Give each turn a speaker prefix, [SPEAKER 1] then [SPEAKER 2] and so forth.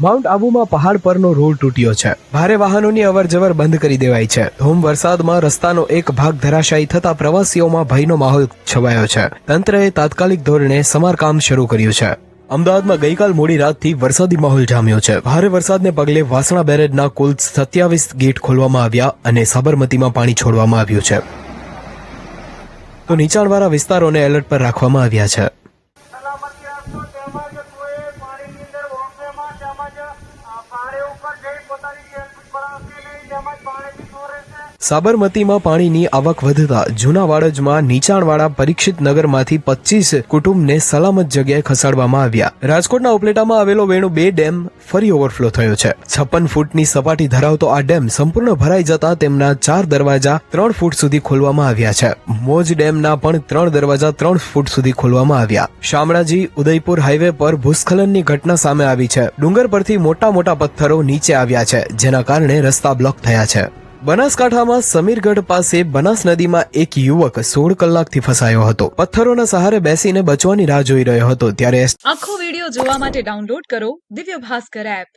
[SPEAKER 1] Mount આબુમાં પહાડ પરનો road તૂટ્યો છે. ભારે વાહનોની અવરજવર બંધ કરી દેવાઈ છે. ધોમ વરસાદમાં રસ્તાનો એક ભાગ ધરાશાયી થતા પ્રવાસીઓમાં ભયનો માહોલ છવાયો છે. તંત્રએ તાત્કાલિક ધોરણે સમારકામ શરૂ કર્યું છે. અમદાવાદમાં ગઈકાલ મોડી રાતથી વરસાદી માહોલ જામ્યો છે. ભારે વરસાદને પગલે વાસણા બેરેજના કુલ 27 ગેટ ખોલવામાં આવ્યા અને સાબરમતીમાં પાણી છોડવામાં આવ્યું છે. તો નીચાણવાળા વિસ્તારોને એલર્ટ પર રાખવામાં આવ્યા છે. સાબરમતીમાં પાણીની આવક વધતા જૂના વાડજમાં નીચાણવાળા પરીક્ષિત નગરમાંથી 25 કુટુંબને સલામત જગ્યાએ ખસેડવામાં આવ્યા. રાજકોટના ઉપલેટામાં આવેલો વેણુ 2 ડેમ ફરી ઓવરફ્લો થયો છે. 56 ફૂટની સપાટી ધરાવતો આ ડેમ સંપૂર્ણ ભરાઈ જતા તેમના 4 દરવાજા 3 ફૂટ સુધી ખોલવામાં આવ્યા છે. મોજ ડેમના પણ 3 દરવાજા 3 ફૂટ સુધી ખોલવામાં આવ્યા. શામળાજી ઉદયપુર હાઈવે પર ભૂસ્ખલનની ઘટના સામે આવી છે. ડુંગર પરથી મોટા મોટા પથ્થરો નીચે આવ્યા છે, જેના કારણે રસ્તા બ્લોક થયા છે. બનાસકાંઠામાં સમીરગઢ પાસે બનાસ નદીમાં એક યુવક 16 કલાકથી ફસાયો હતો. પથ્થરોના સહારે બેસીને બચવાની રાહ જોઈ રહ્યો હતો ત્યારે
[SPEAKER 2] આખો વિડિયો જોવા માટે ડાઉનલોડ કરો દિવ્ય ભાસ્કર એપ.